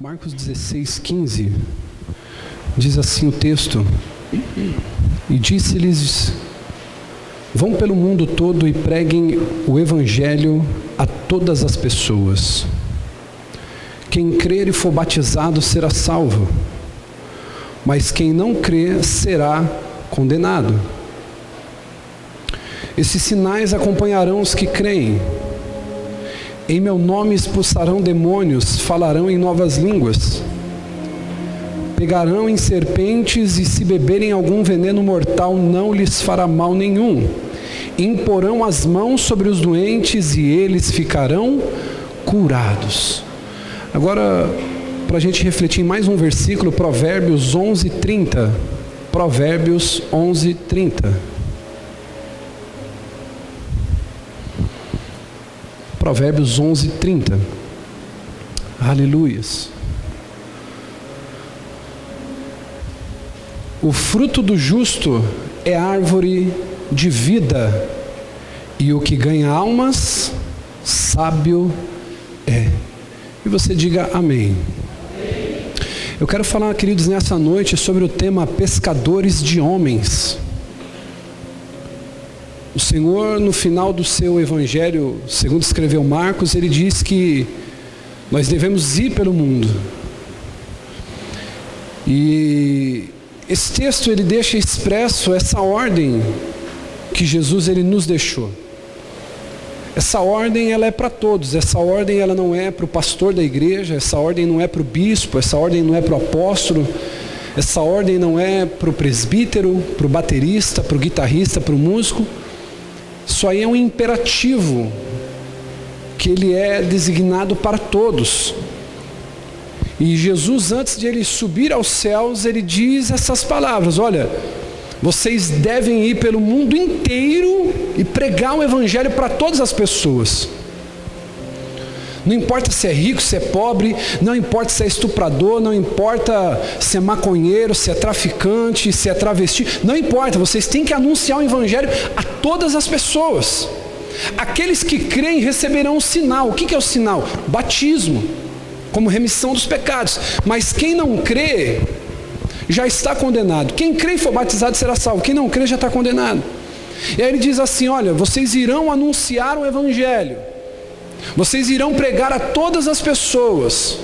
Marcos 16:15, diz assim o texto: e disse-lhes: vão pelo mundo todo e preguem o evangelho a todas as pessoas. Quem crer e for batizado será salvo, mas quem não crer será condenado. Esses sinais acompanharão os que creem. Em meu nome expulsarão demônios, falarão em novas línguas, pegarão em serpentes, e se beberem algum veneno mortal não lhes fará mal nenhum. Imporão as mãos sobre os doentes e eles ficarão curados. Agora, para a gente refletir em mais um versículo, Provérbios 11:30. Provérbios 11:30. Provérbios 11:30. Aleluias. O fruto do justo é árvore de vida, e o que ganha almas, sábio é. E você diga amém. Eu quero falar, queridos, nessa noite sobre o tema pescadores de homens. O Senhor, no final do seu evangelho, segundo escreveu Marcos, ele diz que nós devemos ir pelo mundo. E esse texto, ele deixa expresso essa ordem que Jesus, ele nos deixou. Essa ordem, ela é para todos. Essa ordem, ela não é para o pastor da igreja, essa ordem não é para o bispo, essa ordem não é para o apóstolo, essa ordem não é para o presbítero, para o baterista, para o guitarrista, para o músico. Isso aí é um imperativo que ele é designado para todos. E Jesus, antes de ele subir aos céus, ele diz essas palavras: olha, vocês devem ir pelo mundo inteiro e pregar o evangelho para todas as pessoas. Não importa se é rico, se é pobre, não importa se é estuprador, não importa se é maconheiro, se é traficante, se é travesti, não importa, vocês têm que anunciar o evangelho a todas as pessoas. Aqueles que creem receberão um sinal. O que é o sinal? Batismo, como remissão dos pecados. Mas quem não crê já está condenado. Quem crê e for batizado será salvo. Quem não crê já está condenado. E aí ele diz assim: olha, vocês irão anunciar o evangelho, vocês irão pregar a todas as pessoas,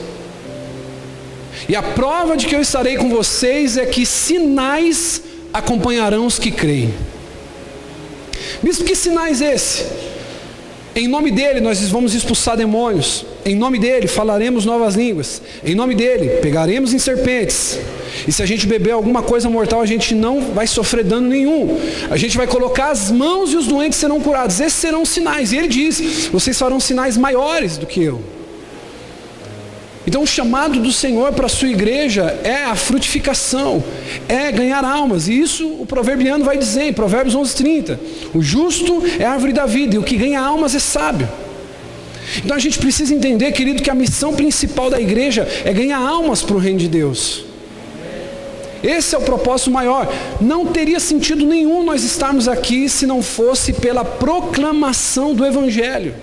e a prova de que eu estarei com vocês é que sinais acompanharão os que creem. Bispo, que sinais esse? Em nome dele nós vamos expulsar demônios, em nome dele falaremos novas línguas, em nome dele pegaremos em serpentes, e se a gente beber alguma coisa mortal a gente não vai sofrer dano nenhum, a gente vai colocar as mãos e os doentes serão curados. Esses serão sinais. E ele diz: vocês farão sinais maiores do que eu. Então o chamado do Senhor para a sua igreja é a frutificação, é ganhar almas. E isso o proverbiano vai dizer em Provérbios 11:30: o justo é a árvore da vida, e o que ganha almas é sábio. Então a gente precisa entender, querido, que a missão principal da igreja é ganhar almas para o reino de Deus. Esse é o propósito maior. Não teria sentido nenhum nós estarmos aqui se não fosse pela proclamação do evangelho.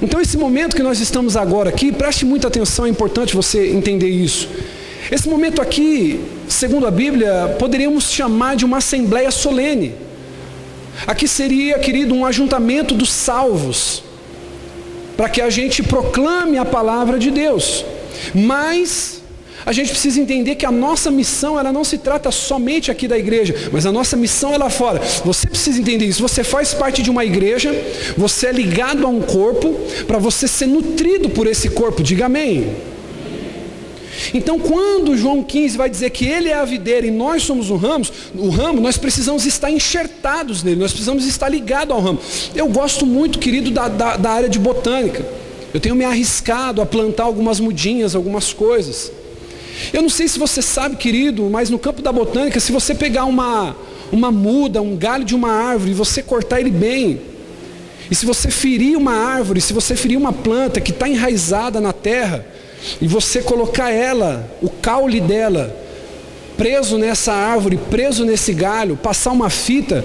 Então esse momento que nós estamos agora aqui, preste muita atenção, é importante você entender isso. Esse momento aqui, segundo a Bíblia, poderíamos chamar de uma assembleia solene. Aqui seria, querido, um ajuntamento dos salvos, para que a gente proclame a palavra de Deus. Mas a gente precisa entender que a nossa missão, ela não se trata somente aqui da igreja, mas a nossa missão é lá fora. Você precisa entender isso. Você faz parte de uma igreja, você é ligado a um corpo, para você ser nutrido por esse corpo. Diga amém. Então quando João 15 vai dizer que ele é a videira e nós somos o ramo, nós precisamos estar enxertados nele, nós precisamos estar ligados ao ramo. Eu gosto muito, querido, da área de botânica. Eu tenho me arriscado a plantar algumas mudinhas, algumas coisas. Eu não sei se você sabe, querido, mas no campo da botânica, se você pegar uma muda, um galho de uma árvore, e você cortar ele bem, e se você ferir uma árvore, se você ferir uma planta que está enraizada na terra, e você colocar ela, o caule dela, preso nessa árvore, preso nesse galho, passar uma fita,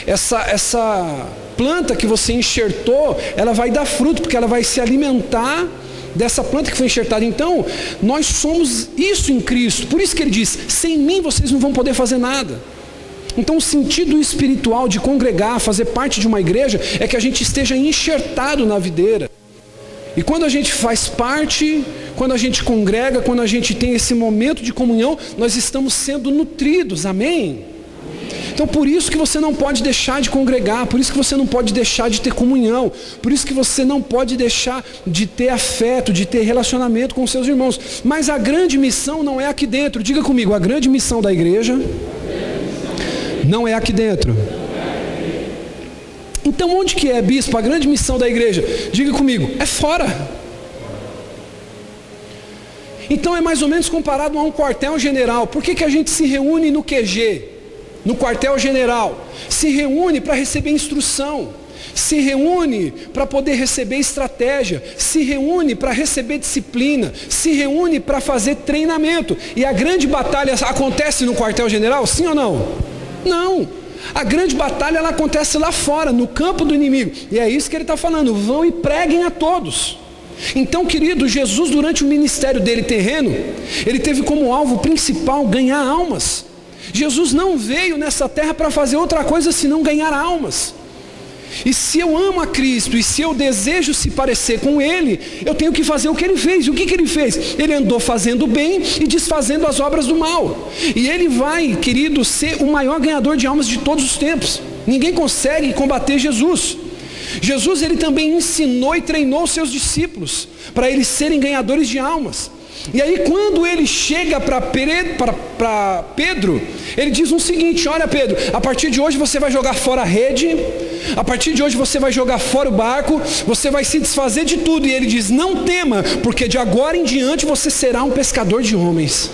essa planta que você enxertou, ela vai dar fruto, porque ela vai se alimentar dessa planta que foi enxertada. Então, nós somos isso em Cristo. Por isso que ele diz, sem mim vocês não vão poder fazer nada. Então o sentido espiritual de congregar, fazer parte de uma igreja, é que a gente esteja enxertado na videira. E quando a gente faz parte, quando a gente congrega, quando a gente tem esse momento de comunhão, nós estamos sendo nutridos, amém? Então por isso que você não pode deixar de congregar, por isso que você não pode deixar de ter comunhão, por isso que você não pode deixar de ter afeto, de ter relacionamento com os seus irmãos. Mas a grande missão não é aqui dentro. Diga comigo, a grande missão da igreja não é aqui dentro. Então onde que é, bispo, a grande missão da igreja? Diga comigo, é fora. Então é mais ou menos comparado a um quartel-general. Por que a gente se reúne no QG? No quartel-general? Se reúne para receber instrução, se reúne para poder receber estratégia, se reúne para receber disciplina, se reúne para fazer treinamento. E a grande batalha acontece no quartel-general, sim ou não? Não. A grande batalha ela acontece lá fora, no campo do inimigo. E é isso que ele está falando, vão e preguem a todos. Então, querido, Jesus durante o ministério dele terreno, ele teve como alvo principal ganhar almas. Jesus não veio nessa terra para fazer outra coisa senão ganhar almas. E se eu amo a Cristo, e se eu desejo se parecer com Ele, eu tenho que fazer o que Ele fez. E o que Ele fez? Ele andou fazendo o bem e desfazendo as obras do mal. E Ele vai, querido, ser o maior ganhador de almas de todos os tempos. Ninguém consegue combater Jesus. Jesus, Ele também ensinou e treinou os seus discípulos, para eles serem ganhadores de almas. E aí quando ele chega para Pedro, ele diz o seguinte: olha Pedro, a partir de hoje você vai jogar fora a rede, a partir de hoje você vai jogar fora o barco, você vai se desfazer de tudo. E ele diz, não tema, porque de agora em diante você será um pescador de homens.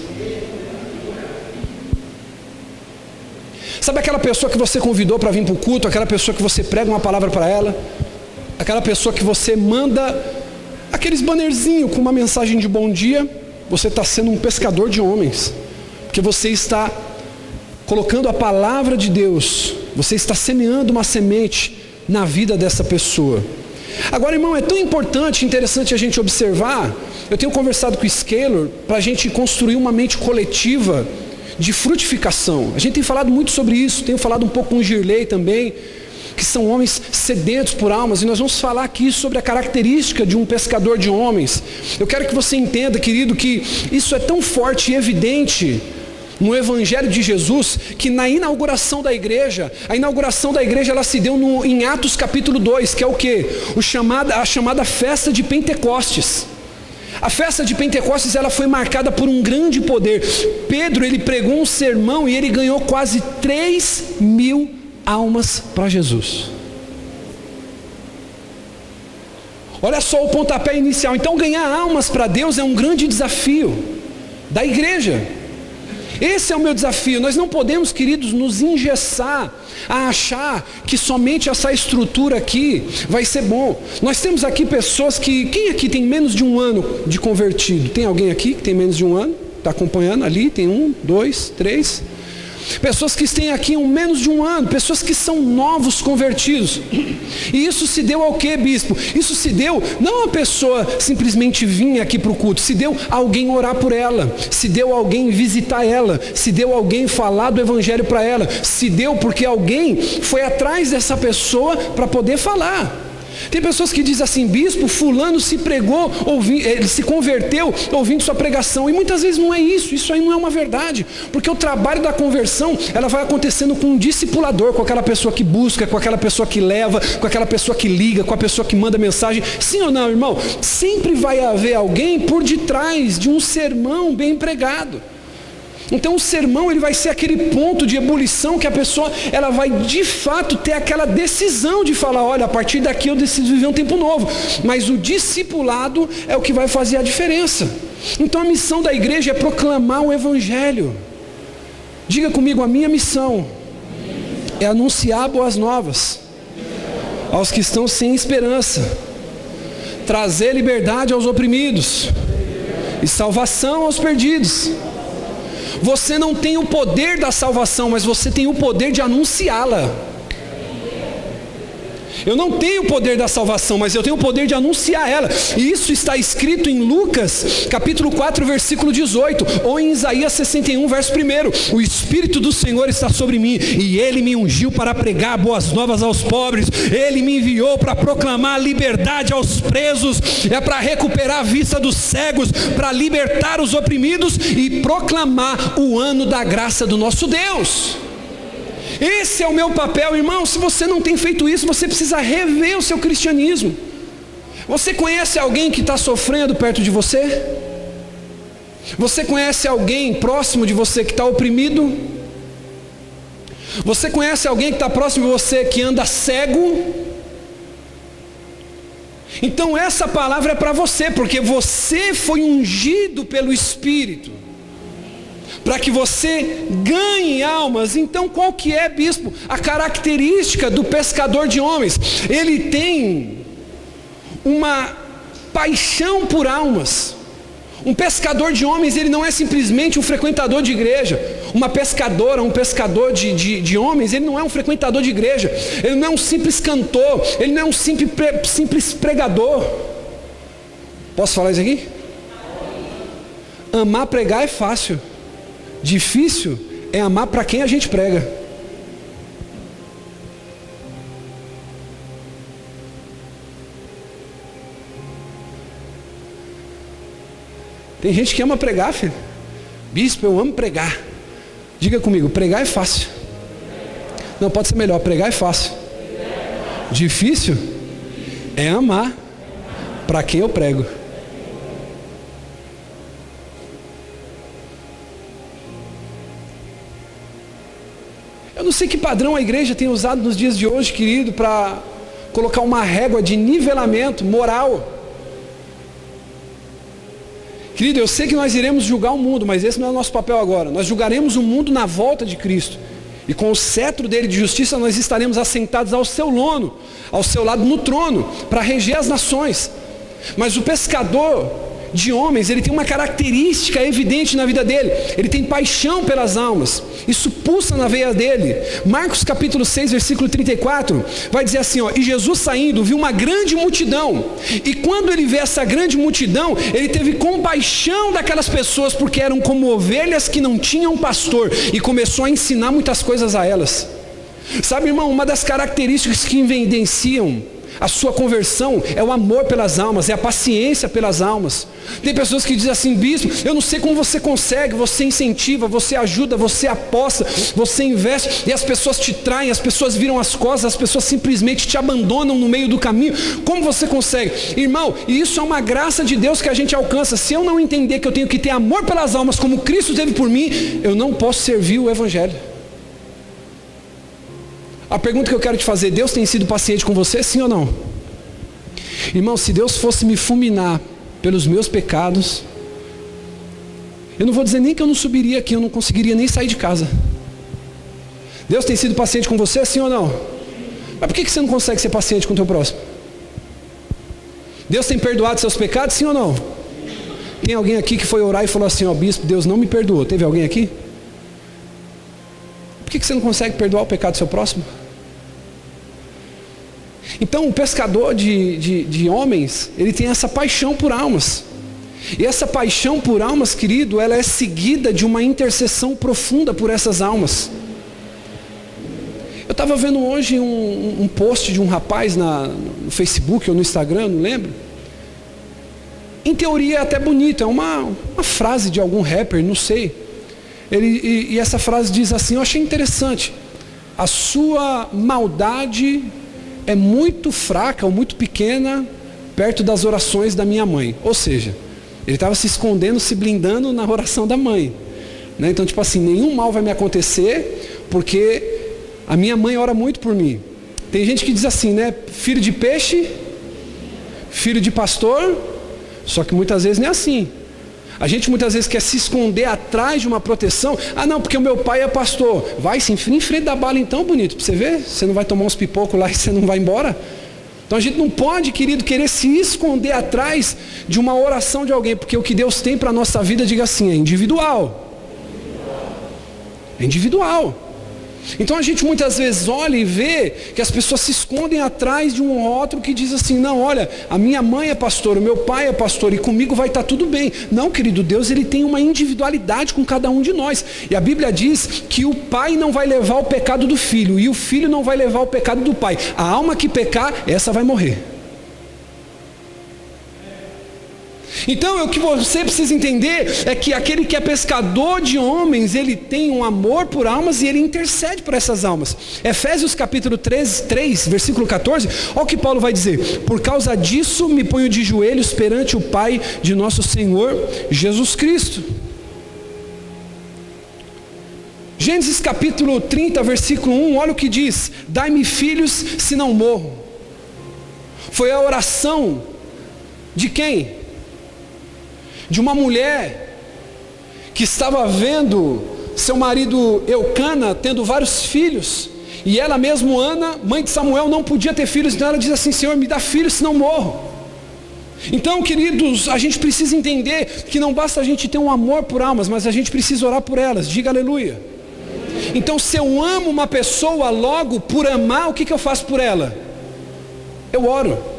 Sabe aquela pessoa que você convidou para vir para o culto, aquela pessoa que você prega uma palavra para ela, aquela pessoa que você manda aqueles bannerzinhos com uma mensagem de bom dia? Você está sendo um pescador de homens, porque você está colocando a palavra de Deus, você está semeando uma semente na vida dessa pessoa. Agora, irmão, é tão importante, interessante a gente observar. Eu tenho conversado com o Scaler para a gente construir uma mente coletiva de frutificação. A gente tem falado muito sobre isso, tenho falado um pouco com o Girley também, que são homens sedentos por almas, e nós vamos falar aqui sobre a característica de um pescador de homens. Eu quero que você entenda, querido, que isso é tão forte e evidente no Evangelho de Jesus, que na inauguração da igreja, a inauguração da igreja ela se deu em Atos capítulo 2, que é o quê? A chamada festa de Pentecostes. A festa de Pentecostes ela foi marcada por um grande poder. Pedro, ele pregou um sermão e ele ganhou quase 3.000 almas para Jesus. Olha só o pontapé inicial. Então ganhar almas para Deus é um grande desafio da igreja. Esse é o meu desafio. Nós não podemos, queridos, nos engessar a achar que somente essa estrutura aqui vai ser bom. Nós temos aqui pessoas que... Quem aqui tem menos de um ano de convertido? Tem alguém aqui que tem menos de um ano? Está acompanhando ali? Tem 1, 2, 3... Pessoas que têm aqui menos de um ano, pessoas que são novos convertidos. E isso se deu ao que, bispo? Isso se deu, não a pessoa simplesmente vir aqui para o culto, se deu alguém orar por ela, se deu alguém visitar ela, se deu alguém falar do evangelho para ela, se deu porque alguém foi atrás dessa pessoa para poder falar. Tem pessoas que dizem assim, bispo, fulano se pregou, ele se converteu ouvindo sua pregação, e muitas vezes não é isso, isso aí não é uma verdade, porque o trabalho da conversão, ela vai acontecendo com um discipulador, com aquela pessoa que busca, com aquela pessoa que leva, com aquela pessoa que liga, com a pessoa que manda mensagem. Sim ou não, irmão? Sempre vai haver alguém por detrás de um sermão bem pregado. Então o sermão ele vai ser aquele ponto de ebulição que a pessoa ela vai de fato ter aquela decisão de falar, olha, a partir daqui eu decido viver um tempo novo. Mas o discipulado é o que vai fazer a diferença. Então a missão da igreja é proclamar o evangelho. Diga comigo, a minha missão é anunciar boas novas aos que estão sem esperança, trazer liberdade aos oprimidos e salvação aos perdidos. Você não tem o poder da salvação, mas você tem o poder de anunciá-la. Eu não tenho o poder da salvação, mas eu tenho o poder de anunciar ela. E isso está escrito em Lucas, capítulo 4, versículo 18, ou em Isaías 61, verso 1. O Espírito do Senhor está sobre mim, e Ele me ungiu para pregar boas novas aos pobres. Ele me enviou para proclamar liberdade aos presos, para recuperar a vista dos cegos, para libertar os oprimidos e proclamar o ano da graça do nosso Deus. Esse é o meu papel, irmão. Se você não tem feito isso, você precisa rever o seu cristianismo. Você conhece alguém que está sofrendo perto de você? Você conhece alguém próximo de você que está oprimido? Você conhece alguém que está próximo de você que anda cego? Então essa palavra é para você, porque você foi ungido pelo Espírito, para que você ganhe almas. Então qual que é, bispo, a característica do pescador de homens? Ele tem uma paixão por almas. Um pescador de homens, ele não é simplesmente um frequentador de igreja. Uma pescadora, um pescador de homens, ele não é um frequentador de igreja. Ele não é um simples cantor, ele não é um simples pregador. Posso falar isso aqui? Amar pregar é fácil. Difícil é amar para quem a gente prega. Tem gente que ama pregar, filho. Bispo, eu amo pregar. Diga comigo, pregar é fácil. Não, pode ser melhor, pregar é fácil. Difícil é amar para quem eu prego. Eu não sei que padrão a igreja tem usado nos dias de hoje, querido, para colocar uma régua de nivelamento moral. Querido, eu sei que nós iremos julgar o mundo, mas esse não é o nosso papel agora. Nós julgaremos o mundo na volta de Cristo. E com o cetro dele de justiça, nós estaremos assentados ao seu lono, ao seu lado no trono, para reger as nações. Mas o pescador de homens, ele tem uma característica evidente na vida dele. Ele tem paixão pelas almas. Isso pulsa na veia dele. Marcos capítulo 6, versículo 34, vai dizer assim, ó: e Jesus saindo, viu uma grande multidão. E quando ele vê essa grande multidão, ele teve compaixão daquelas pessoas, porque eram como ovelhas que não tinham pastor. E começou a ensinar muitas coisas a elas. Sabe, irmão, uma das características que evidenciam a sua conversão é o amor pelas almas, é a paciência pelas almas. Tem pessoas que dizem assim: bispo, eu não sei como você consegue, você incentiva, você ajuda, você aposta, você investe, e as pessoas te traem, as pessoas viram as costas, as pessoas simplesmente te abandonam no meio do caminho. Como você consegue? Irmão, e isso é uma graça de Deus que a gente alcança. Se eu não entender que eu tenho que ter amor pelas almas como Cristo teve por mim, eu não posso servir o Evangelho. A pergunta que eu quero te fazer: Deus tem sido paciente com você, sim ou não? Irmão, se Deus fosse me fulminar pelos meus pecados, eu não vou dizer nem que eu não subiria aqui, eu não conseguiria nem sair de casa. Deus tem sido paciente com você, sim ou não? Mas por que você não consegue ser paciente com o teu próximo? Deus tem perdoado seus pecados, sim ou não? Tem alguém aqui que foi orar e falou assim: ó, bispo, Deus não me perdoou? Teve alguém aqui? Por que você não consegue perdoar o pecado do seu próximo? Então o pescador de homens, ele tem essa paixão por almas. E essa paixão por almas, querido, ela é seguida de uma intercessão profunda por essas almas. Eu estava vendo hoje um post de um rapaz no Facebook ou no Instagram, não lembro. Em teoria é até bonito, é uma frase de algum rapper, não sei. E essa frase diz assim, eu achei interessante: a sua maldade é muito fraca ou muito pequena perto das orações da minha mãe. Ou seja, ele estava se escondendo, se blindando na oração da mãe, né? Então tipo assim, nenhum mal vai me acontecer porque a minha mãe ora muito por mim. Tem gente que diz assim, né? Filho de peixe, filho de pastor. Só que muitas vezes não é assim. A gente muitas vezes quer se esconder atrás de uma proteção. Ah não, porque o meu pai é pastor. Vai, se enfia em frente da bala então, bonito, para você ver. Você não vai tomar uns pipocos lá e você não vai embora. Então a gente não pode, querido, querer se esconder atrás de uma oração de alguém. Porque o que Deus tem para a nossa vida, diga assim, é individual. É individual. Então a gente muitas vezes olha e vê que as pessoas se escondem atrás de um rótulo que diz assim, não, olha, a minha mãe é pastor, o meu pai é pastor e comigo vai estar tudo bem. Não, querido, Deus ele tem uma individualidade com cada um de nós. E a Bíblia diz que o pai não vai levar o pecado do filho e o filho não vai levar o pecado do pai. A alma que pecar, essa vai morrer. Então o que você precisa entender é que aquele que é pescador de homens, ele tem um amor por almas e ele intercede por essas almas. Efésios capítulo 3, versículo 14, olha o que Paulo vai dizer: por causa disso me ponho de joelhos perante o Pai de nosso Senhor Jesus Cristo. Gênesis capítulo 30, versículo 1, olha o que diz: dai-me filhos, se não morro. Foi a oração de quem? De uma mulher que estava vendo seu marido Eucana tendo vários filhos, e ela mesmo, Ana, mãe de Samuel, não podia ter filhos, então ela diz assim: Senhor, me dá filhos, senão morro. Então, queridos, a gente precisa entender que não basta a gente ter um amor por almas, mas a gente precisa orar por elas. Diga aleluia. Então, se eu amo uma pessoa, logo, por amar, o que eu faço por ela? Eu oro.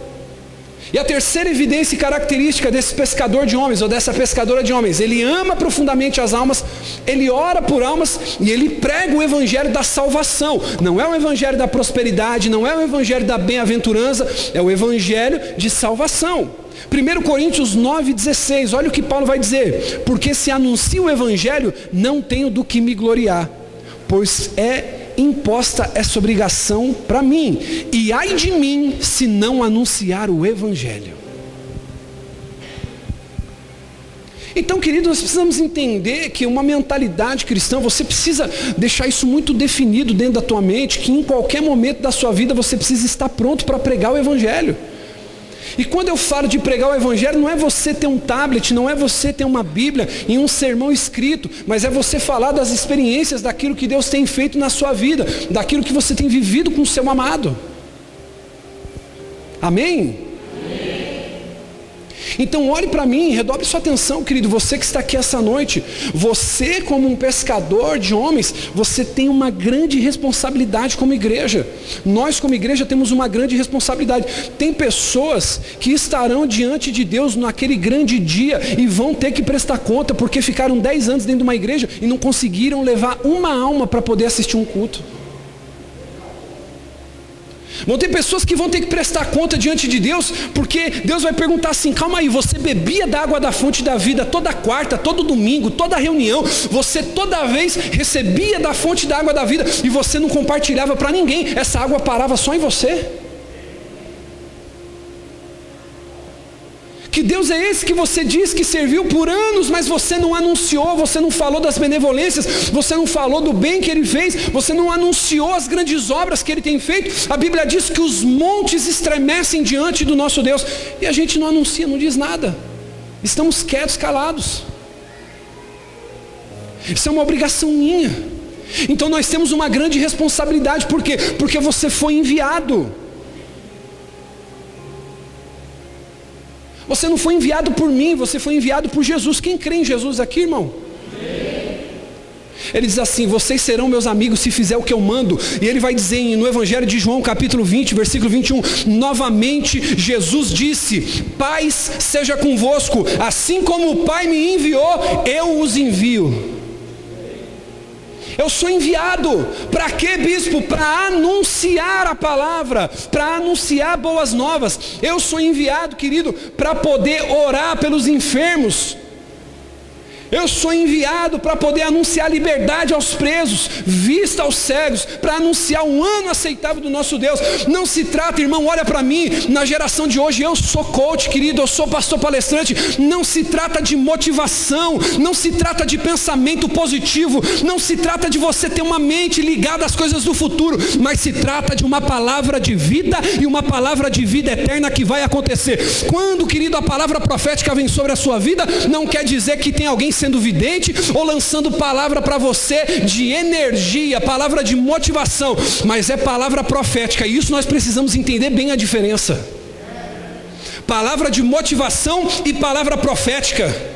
E a terceira evidência e característica desse pescador de homens, ou dessa pescadora de homens, ele ama profundamente as almas, ele ora por almas e ele prega o evangelho da salvação. Não é o evangelho da prosperidade, não é o evangelho da bem-aventurança, é o evangelho de salvação. 1 Coríntios 9,16, olha o que Paulo vai dizer: porque se anuncio o evangelho, não tenho do que me gloriar, pois é imposta essa obrigação para mim, e ai de mim se não anunciar o evangelho. Então, queridos, nós precisamos entender que uma mentalidade cristã, você precisa deixar isso muito definido dentro da tua mente, que em qualquer momento da sua vida você precisa estar pronto para pregar o evangelho. E quando eu falo de pregar o evangelho, não é você ter um tablet, não é você ter uma Bíblia e um sermão escrito, mas é você falar das experiências, daquilo que Deus tem feito na sua vida, daquilo que você tem vivido com o seu amado. Amém? Então olhe para mim, redobre sua atenção, querido, você que está aqui essa noite, você como um pescador de homens, você tem uma grande responsabilidade como igreja. Nós como igreja temos uma grande responsabilidade. Tem pessoas que estarão diante de Deus naquele grande dia e vão ter que prestar conta porque ficaram 10 anos dentro de uma igreja e não conseguiram levar uma alma para poder assistir um culto. Vão ter pessoas que vão ter que prestar conta diante de Deus, porque Deus vai perguntar assim: calma aí, você bebia da água da fonte da vida toda quarta, todo domingo, toda reunião, você toda vez recebia da fonte da água da vida e você não compartilhava para ninguém, essa água parava só em você? Que Deus é esse que você diz que serviu por anos, mas você não anunciou, você não falou das benevolências, você não falou do bem que Ele fez, você não anunciou as grandes obras que Ele tem feito? A Bíblia diz que os montes estremecem diante do nosso Deus, e a gente não anuncia, não diz nada, estamos quietos, calados. Isso é uma obrigação minha. Então nós temos uma grande responsabilidade. Por quê? Porque você foi enviado. Você não foi enviado por mim, você foi enviado por Jesus. Quem crê em Jesus aqui, irmão? Ele diz assim: vocês serão meus amigos se fizer o que eu mando. E ele vai dizer no Evangelho de João capítulo 20, versículo 21, novamente Jesus disse: paz seja convosco, assim como o Pai me enviou, eu os envio. Eu sou enviado, para quê, bispo? Para anunciar a palavra, para anunciar boas novas. Eu sou enviado, querido, para poder orar pelos enfermos. Eu sou enviado para poder anunciar liberdade aos presos, vista aos cegos, para anunciar um ano aceitável do nosso Deus. Não se trata, irmão, olha para mim, na geração de hoje, eu sou coach, querido, eu sou pastor palestrante. Não se trata de motivação, não se trata de pensamento positivo, não se trata de você ter uma mente ligada às coisas do futuro, mas se trata de uma palavra de vida e uma palavra de vida eterna que vai acontecer. Quando, querido, a palavra profética vem sobre a sua vida, não quer dizer que tem alguém sendo vidente ou lançando palavra para você de energia, palavra de motivação, mas é palavra profética, e isso nós precisamos entender bem a diferença. Palavra de motivação e palavra profética.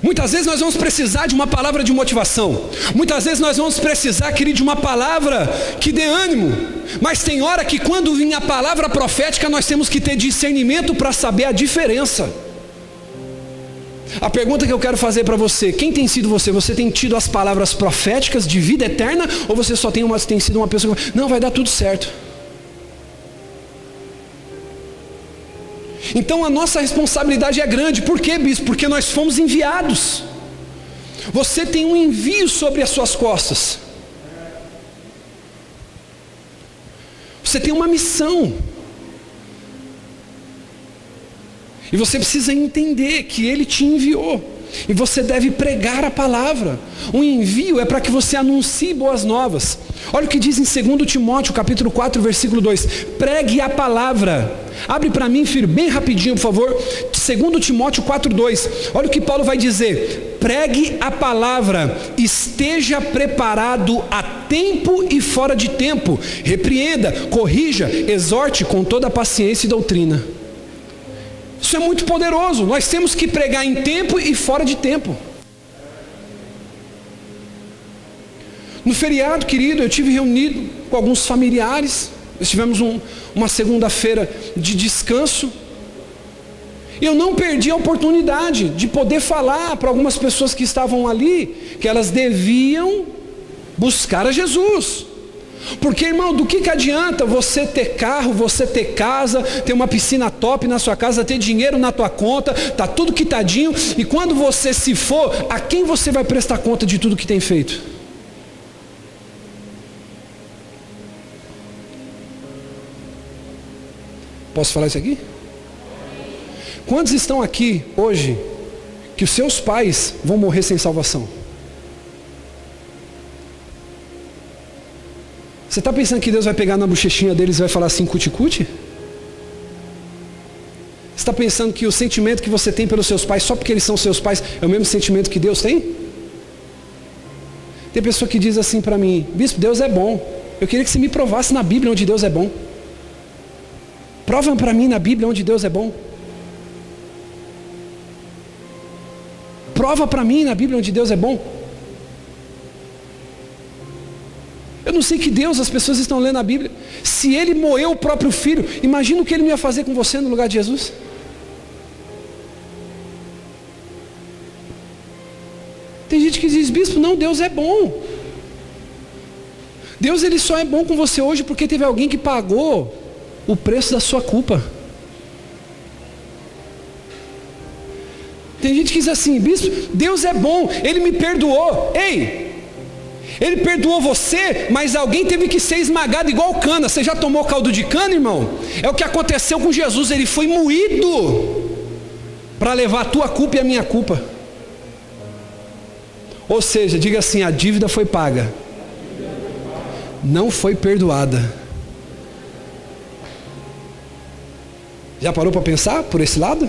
Muitas vezes nós vamos precisar de uma palavra de motivação. Muitas vezes nós vamos precisar, querido, de uma palavra que dê ânimo. Mas tem hora que quando vir a palavra profética, nós temos que ter discernimento para saber a diferença. A pergunta que eu quero fazer para você: quem tem sido você? Você tem tido as palavras proféticas de vida eterna? Ou você só tem sido uma pessoa que não, vai dar tudo certo? Então a nossa responsabilidade é grande. Por quê, bispo? Porque nós fomos enviados. Você tem um envio sobre as suas costas. Você tem uma missão. E você precisa entender que Ele te enviou. E você deve pregar a palavra. O envio é para que você anuncie boas novas. Olha o que diz em 2 Timóteo, capítulo 4, versículo 2. Pregue a palavra. Abre para mim, filho, bem rapidinho, por favor. 2 Timóteo 4, 2. Olha o que Paulo vai dizer. Pregue a palavra. Esteja preparado a tempo e fora de tempo. Repreenda, corrija, exorte com toda a paciência e doutrina. Isso é muito poderoso. Nós temos que pregar em tempo e fora de tempo. No feriado, querido, eu tive reunido com alguns familiares. Nós tivemos uma segunda-feira de descanso. E eu não perdi a oportunidade de poder falar para algumas pessoas que estavam ali que elas deviam buscar a Jesus. Porque, irmão, do que adianta você ter carro, você ter casa, ter uma piscina top na sua casa, ter dinheiro na tua conta, tá tudo quitadinho, e quando você se for, a quem você vai prestar conta de tudo que tem feito? Posso falar isso aqui? Quantos estão aqui hoje que os seus pais vão morrer sem salvação? Você está pensando que Deus vai pegar na bochechinha deles e vai falar assim, cuti-cuti? Você está pensando que o sentimento que você tem pelos seus pais, só porque eles são seus pais, é o mesmo sentimento que Deus tem? Tem pessoa que diz assim para mim, bispo, Deus é bom. Eu queria que você me provasse na Bíblia onde Deus é bom. Prova para mim na Bíblia onde Deus é bom. Prova para mim na Bíblia onde Deus é bom. Eu não sei que Deus as pessoas estão lendo a Bíblia. Se Ele moeu o próprio Filho, imagina o que Ele ia fazer com você no lugar de Jesus. Tem gente que diz, bispo, não, Deus é bom. Deus Ele só é bom com você hoje porque teve alguém que pagou o preço da sua culpa. Tem gente que diz assim, bispo, Deus é bom, Ele me perdoou. Ei! Ele perdoou você, mas alguém teve que ser esmagado igual cana. Você já tomou caldo de cana, irmão? É o que aconteceu com Jesus. Ele foi moído para levar a tua culpa e a minha culpa. Ou seja, diga assim, a dívida foi paga, não foi perdoada. Já parou para pensar por esse lado?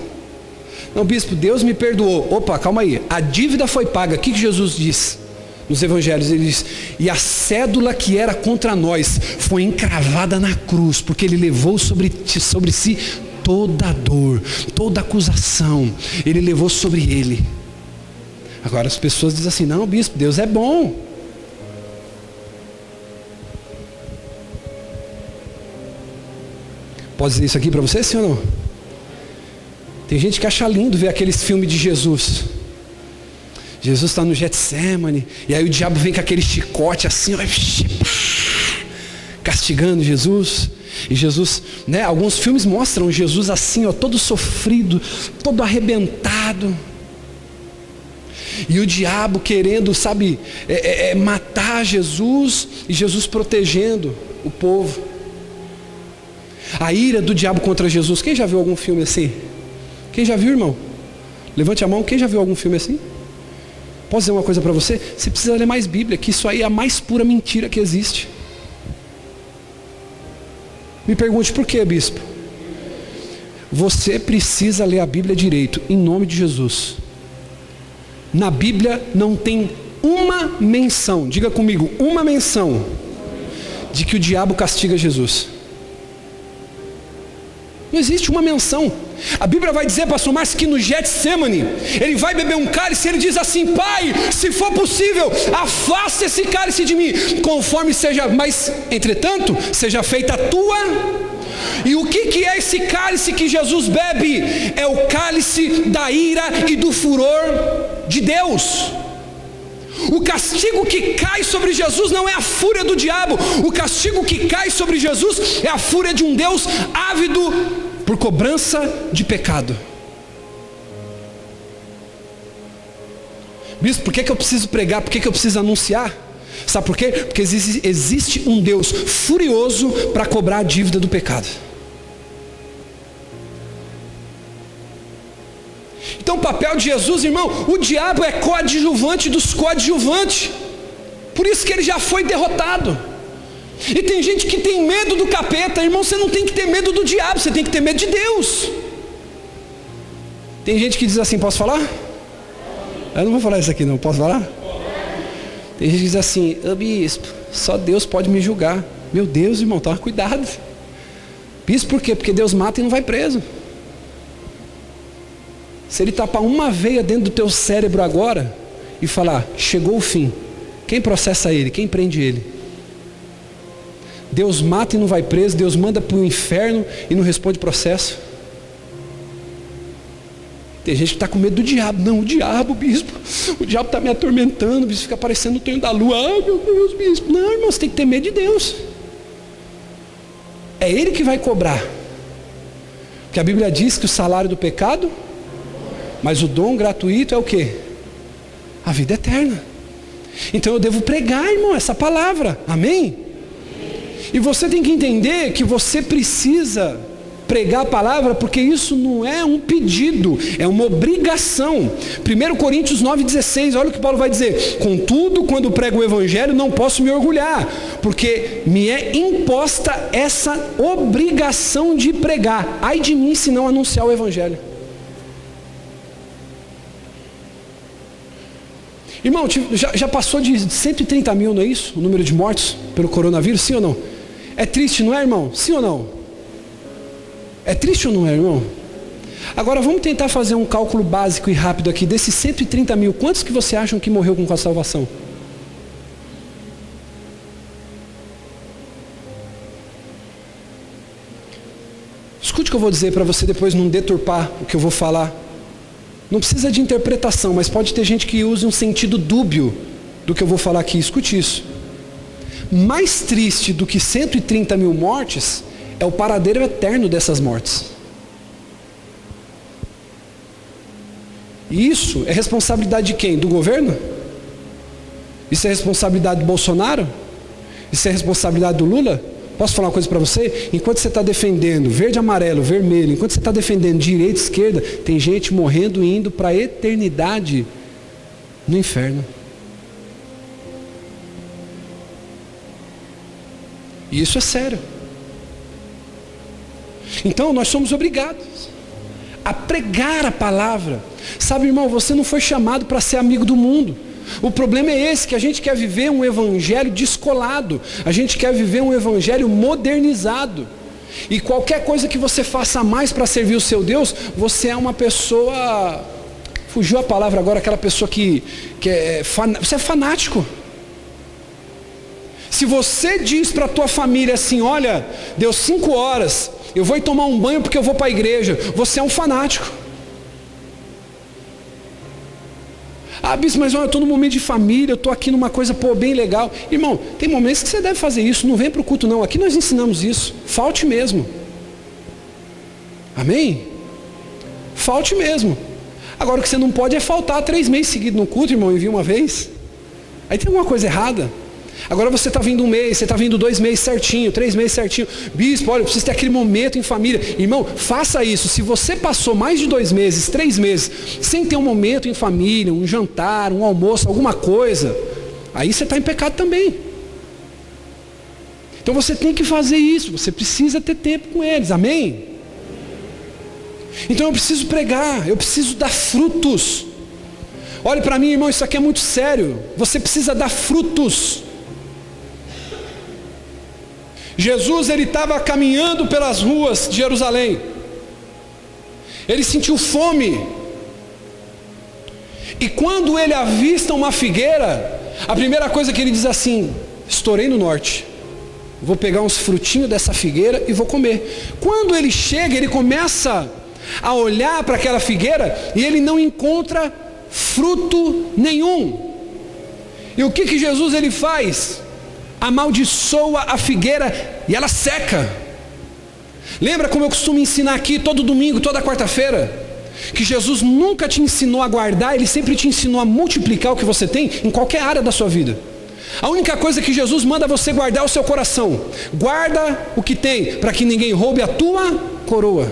Não, bispo, Deus me perdoou. Opa, calma aí, a dívida foi paga. O que Jesus diz? Nos evangelhos ele diz, e a cédula que era contra nós foi encravada na cruz, porque Ele levou sobre si toda a dor, toda a acusação, Ele levou sobre Ele. Agora as pessoas dizem assim, não, bispo, Deus é bom. Posso dizer isso aqui para você, sim ou não? Tem gente que acha lindo ver aqueles filmes de Jesus. Jesus está no Getsemane, e aí o diabo vem com aquele chicote assim, ó, castigando Jesus. E Jesus, né, alguns filmes mostram Jesus assim, ó, todo sofrido, todo arrebentado. E o diabo querendo, sabe, matar Jesus, e Jesus protegendo o povo. A ira do diabo contra Jesus. Quem já viu algum filme assim? Quem já viu, irmão? Levante a mão, quem já viu algum filme assim? Posso dizer uma coisa para você? Você precisa ler mais Bíblia, que isso aí é a mais pura mentira que existe. Me pergunte por quê, bispo? Você precisa ler a Bíblia direito, em nome de Jesus. Na Bíblia não tem uma menção, diga comigo, uma menção de que o diabo castiga Jesus. Não existe uma menção. A Bíblia vai dizer, pastor Márcio, que no Getsemane, ele vai beber um cálice e ele diz assim: Pai, se for possível, afasta esse cálice de mim, conforme seja, mas entretanto, seja feita a tua. E o que é esse cálice que Jesus bebe? É o cálice da ira e do furor de Deus. O castigo que cai sobre Jesus não é a fúria do diabo. O castigo que cai sobre Jesus é a fúria de um Deus ávido por cobrança de pecado. Bispo, por que eu preciso pregar? Por que eu preciso anunciar? Sabe por quê? Porque existe um Deus furioso para cobrar a dívida do pecado. Então o papel de Jesus, irmão, o diabo é coadjuvante dos coadjuvantes. Por isso que ele já foi derrotado. E tem gente que tem medo do capeta. Irmão, você não tem que ter medo do diabo, você tem que ter medo de Deus. Tem gente que diz assim, posso falar? Eu não vou falar isso aqui não, posso falar? Tem gente que diz assim, bispo, só Deus pode me julgar. Meu Deus, irmão, toma cuidado. Bispo, por quê? Porque Deus mata e não vai preso. Se ele tapar uma veia dentro do teu cérebro agora e falar, chegou o fim, quem processa ele? Quem prende ele? Deus mata e não vai preso, Deus manda para o inferno e não responde processo. Tem gente que está com medo do diabo. Não, o diabo, bispo, o diabo está me atormentando, o bispo fica aparecendo no tonho da lua. Ai meu Deus, bispo. Não, irmão, você tem que ter medo de Deus. É Ele que vai cobrar. Porque a Bíblia diz que o salário do pecado, mas o dom gratuito é o quê? A vida eterna. Então eu devo pregar, irmão, essa palavra. Amém? E você tem que entender que você precisa pregar a palavra, porque isso não é um pedido, é uma obrigação. 1 Coríntios 9,16, olha o que Paulo vai dizer: contudo, quando prego o evangelho, não posso me orgulhar, porque me é imposta essa obrigação de pregar. Ai de mim se não anunciar o evangelho. Irmão, já passou de 130 mil, não é isso? O número de mortos pelo coronavírus, sim ou não? É triste, não é, irmão? Sim ou não? É triste ou não é, irmão? Agora vamos tentar fazer um cálculo básico e rápido aqui. Desses 130 mil, quantos que você acham que morreu com a salvação? Escute o que eu vou dizer para você depois não deturpar o que eu vou falar. Não precisa de interpretação, mas pode ter gente que use um sentido dúbio do que eu vou falar aqui. Escute isso. Mais triste do que 130 mil mortes é o paradeiro eterno dessas mortes. E isso é responsabilidade de quem? Do governo? Isso é responsabilidade do Bolsonaro? Isso é responsabilidade do Lula? Posso falar uma coisa para você? Enquanto você está defendendo verde, amarelo, vermelho, enquanto você está defendendo direita, esquerda, tem gente morrendo e indo para a eternidade no inferno. E isso é sério. Então nós somos obrigados a pregar a palavra. Sabe, irmão, você não foi chamado para ser amigo do mundo. O problema é esse, que a gente quer viver um evangelho descolado. A gente quer viver um evangelho modernizado. E qualquer coisa que você faça mais para servir o seu Deus, você é uma pessoa... Fugiu a palavra agora, aquela pessoa que você é fanático. Se você diz para a tua família assim, olha, deu 5 horas, eu vou ir tomar um banho porque eu vou para a igreja, você é um fanático. Ah, bispo, mas olha, eu estou num momento de família, eu estou aqui numa coisa bem legal. Irmão, tem momentos que você deve fazer isso, não vem para o culto não, aqui nós ensinamos isso, falte mesmo. Amém? Falte mesmo. Agora o que você não pode é faltar 3 meses seguidos no culto, irmão, e vir uma vez. Aí tem alguma coisa errada. Agora você está vindo 1 mês, você está vindo 2 meses certinho, 3 meses certinho. Bispo, olha, eu preciso ter aquele momento em família. Irmão, faça isso. Se você passou mais de 2 meses, 3 meses, sem ter um momento em família, um jantar, um almoço, alguma coisa, aí você está em pecado também. Então você tem que fazer isso, você precisa ter tempo com eles, amém? Então eu preciso pregar, eu preciso dar frutos. Olhe para mim, irmão, isso aqui é muito sério. Você precisa dar frutos. Jesus, ele estava caminhando pelas ruas de Jerusalém. Ele sentiu fome. E quando ele avista uma figueira, a primeira coisa que ele diz assim: estourei no norte, vou pegar uns frutinhos dessa figueira e vou comer. Quando ele chega, ele começa a olhar para aquela figueira e ele não encontra fruto nenhum. E o que Jesus ele faz? Amaldiçoa a figueira e ela seca. Lembra como eu costumo ensinar aqui todo domingo, toda quarta-feira? Que Jesus nunca te ensinou a guardar, Ele sempre te ensinou a multiplicar o que você tem em qualquer área da sua vida. A única coisa que Jesus manda você guardar é o seu coração. Guarda o que tem, para que ninguém roube a tua coroa.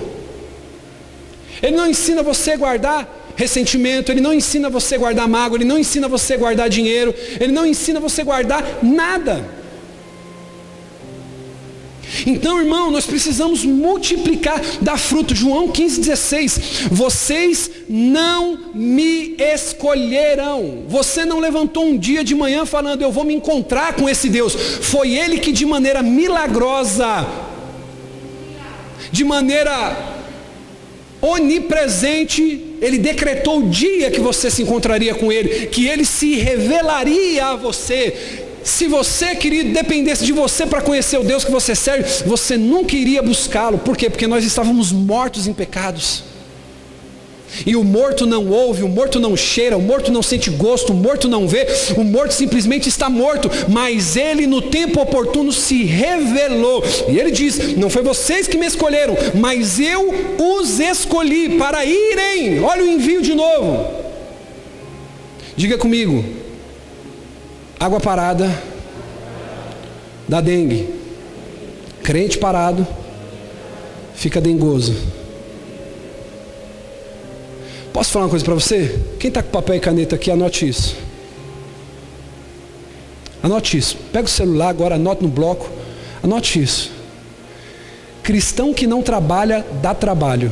Ele não ensina você a guardar ressentimento, Ele não ensina você a guardar mágoa, Ele não ensina você a guardar dinheiro, Ele não ensina você a guardar nada. Então, irmão, nós precisamos multiplicar, dar fruto. João 15,16. Vocês não me escolheram. Você não levantou um dia de manhã falando: eu vou me encontrar com esse Deus. Foi Ele que de maneira milagrosa, de maneira onipresente, Ele decretou o dia que você se encontraria com Ele, que Ele se revelaria a você. Se você, querido, dependesse de você para conhecer o Deus que você serve, você nunca iria buscá-lo. Por quê? Porque nós estávamos mortos em pecados. E o morto não ouve, o morto não cheira, o morto não sente gosto, o morto não vê, o morto simplesmente está morto. Mas Ele no tempo oportuno se revelou. E Ele diz: não foi vocês que me escolheram, mas eu os escolhi para irem. Olha o envio de novo. Diga comigo: água parada dá dengue. Crente parado fica dengoso. Posso falar uma coisa para você? Quem está com papel e caneta aqui, anote isso. Anote isso. Pega o celular agora, anote no bloco. Anote isso. Cristão que não trabalha, dá trabalho.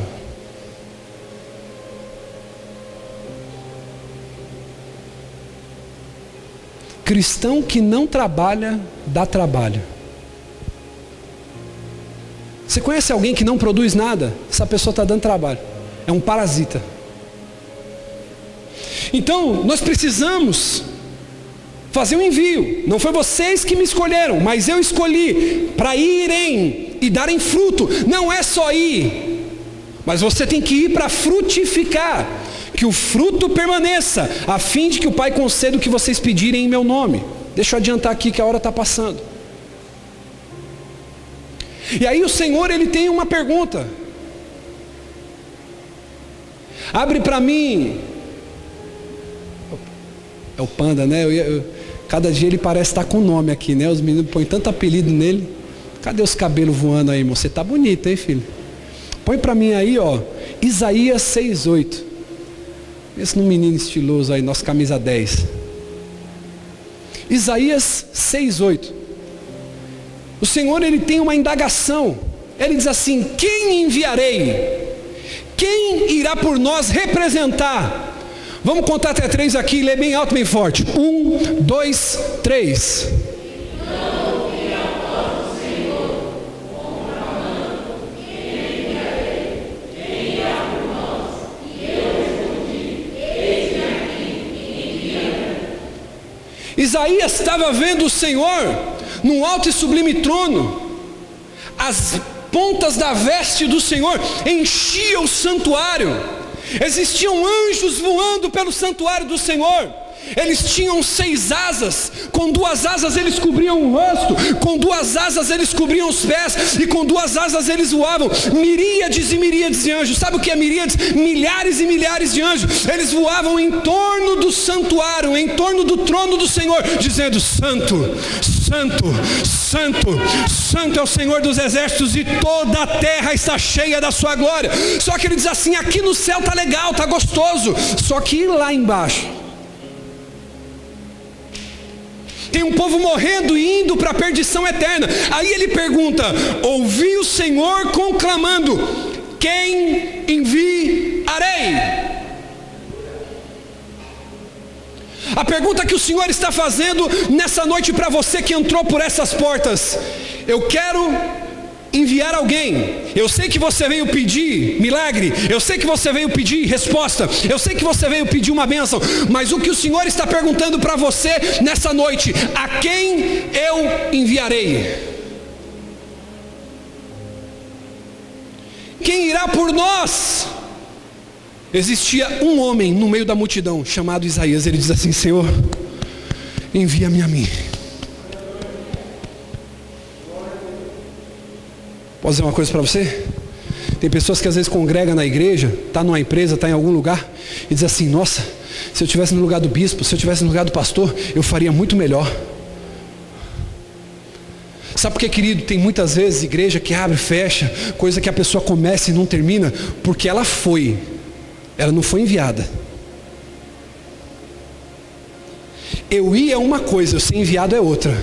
Cristão que não trabalha, dá trabalho. Você conhece alguém que não produz nada? Essa pessoa está dando trabalho. É um parasita. Então, nós precisamos fazer um envio. Não foi vocês que me escolheram, mas eu escolhi para irem e darem fruto. Não é só ir, mas você tem que ir para frutificar. Que o fruto permaneça, a fim de que o Pai conceda o que vocês pedirem em meu nome. Deixa eu adiantar aqui que a hora está passando. E aí o Senhor, Ele tem uma pergunta. Abre para mim. É o Panda, né? Cada dia ele parece estar com nome aqui, né? Os meninos põem tanto apelido nele. Cadê os cabelos voando aí, irmão? Você tá bonito, hein, filho? Põe para mim aí, ó, Isaías 6:8. Esse num menino estiloso aí, nossa camisa 10. Isaías 6:8. O Senhor, Ele tem uma indagação. Ele diz assim: quem enviarei? Quem irá por nós representar? Vamos contar até 3 aqui e ler bem alto, bem forte. 1, 2, 3. Isaías estava vendo o Senhor num alto e sublime trono. As pontas da veste do Senhor enchiam o santuário. Existiam anjos voando pelo santuário do Senhor. Eles tinham 6 asas, com 2 asas eles cobriam o rosto, com 2 asas eles cobriam os pés, e com 2 asas eles voavam, miríades e miríades de anjos. Sabe o que é miríades? Milhares e milhares de anjos. Eles voavam em torno do santuário, em torno do trono do Senhor, dizendo: Santo, Santo, Santo, Santo é o Senhor dos exércitos, e toda a terra está cheia da sua glória. Só que ele diz assim: aqui no céu está legal, está gostoso, só que lá embaixo tem um povo morrendo e indo para a perdição eterna. Aí ele pergunta: ouvi o Senhor conclamando: quem enviarei? A pergunta que o Senhor está fazendo nessa noite para você que entrou por essas portas: eu quero enviar alguém. Eu sei que você veio pedir milagre, eu sei que você veio pedir resposta, eu sei que você veio pedir uma bênção, mas o que o Senhor está perguntando para você nessa noite: a quem eu enviarei? Quem irá por nós? Existia um homem no meio da multidão chamado Isaías. Ele diz assim: Senhor, envia-me a mim. Posso dizer uma coisa para você? Tem pessoas que às vezes congregam na igreja, está numa empresa, está em algum lugar, e diz assim: nossa, se eu estivesse no lugar do bispo, se eu estivesse no lugar do pastor, eu faria muito melhor. Sabe por que, querido, tem muitas vezes igreja que abre e fecha, coisa que a pessoa começa e não termina? Porque ela não foi enviada. Eu ir é uma coisa, eu ser enviado é outra.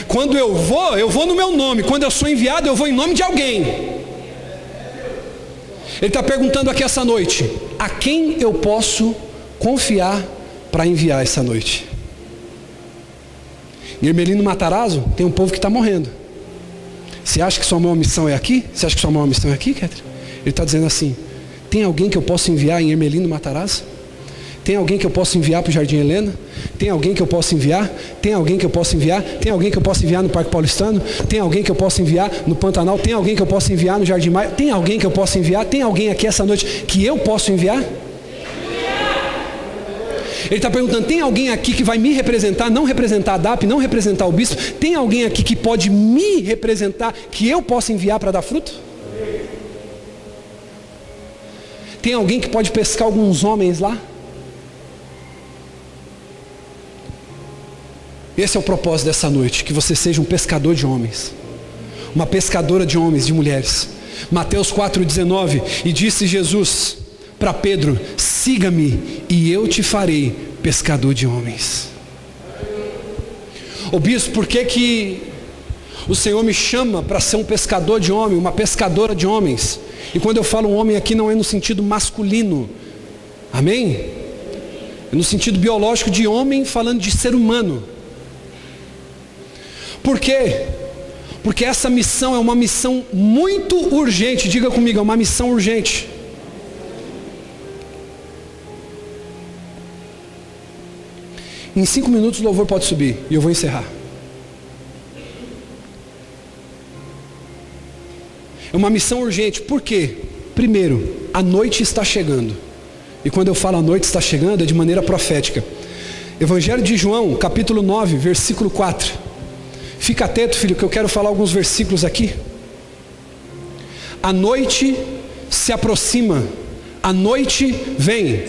Quando eu vou no meu nome. Quando eu sou enviado, eu vou em nome de alguém. Ele está perguntando aqui essa noite: a quem eu posso confiar para enviar essa noite? Em Ermelino Matarazzo tem um povo que está morrendo. Você acha que sua maior missão é aqui? Você acha que sua maior missão é aqui, Catherine? Ele está dizendo assim: tem alguém que eu posso enviar em Ermelino Matarazzo? Tem alguém que eu posso enviar para o Jardim Helena? Tem alguém que eu posso enviar? Tem alguém que eu posso enviar? Tem alguém que eu posso enviar no Parque Paulistano? Tem alguém que eu posso enviar no Pantanal? Tem alguém que eu posso enviar no Jardim Maia? Tem alguém que eu posso enviar? Tem alguém aqui essa noite que eu posso enviar? Ele está perguntando: tem alguém aqui que vai me representar? Não representar a DAP, não representar o bispo. Tem alguém aqui que pode me representar, que eu possa enviar para dar fruto? Tem alguém que pode pescar alguns homens lá? Esse é o propósito dessa noite: que você seja um pescador de homens, uma pescadora de homens, de mulheres. Mateus 4,19: e disse Jesus para Pedro: siga-me e eu te farei pescador de homens. Ô bispo, por que o Senhor me chama para ser um pescador de homens, uma pescadora de homens? E quando eu falo homem aqui, não é no sentido masculino, amém? É no sentido biológico de homem, falando de ser humano. Por quê? Porque essa missão é uma missão muito urgente. Diga comigo: é uma missão urgente. Em 5 minutos o louvor pode subir e eu vou encerrar. É uma missão urgente. Por quê? Primeiro, a noite está chegando. E quando eu falo a noite está chegando, é de maneira profética. Evangelho de João, capítulo 9, versículo 4. Fica atento, filho, que eu quero falar alguns versículos aqui. A noite se aproxima, a noite vem.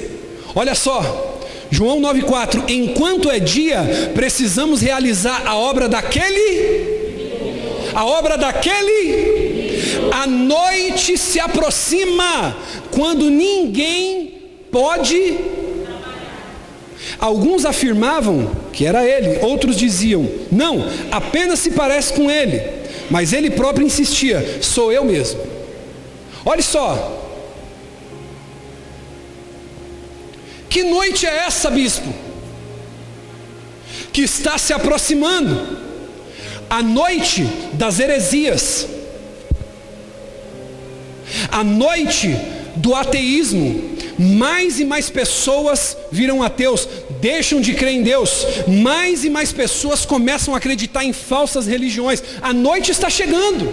Olha só, João 9,4: enquanto é dia, precisamos realizar a obra daquele. A noite se aproxima, quando ninguém pode. Alguns afirmavam que era ele, outros diziam: não, apenas se parece com ele. Mas ele próprio insistia: sou eu mesmo. Olha só, que noite é essa, bispo? Que está se aproximando. A noite das heresias, a noite do ateísmo. Mais e mais pessoas viram ateus, deixam de crer em Deus. Mais e mais pessoas começam a acreditar em falsas religiões. A noite está chegando.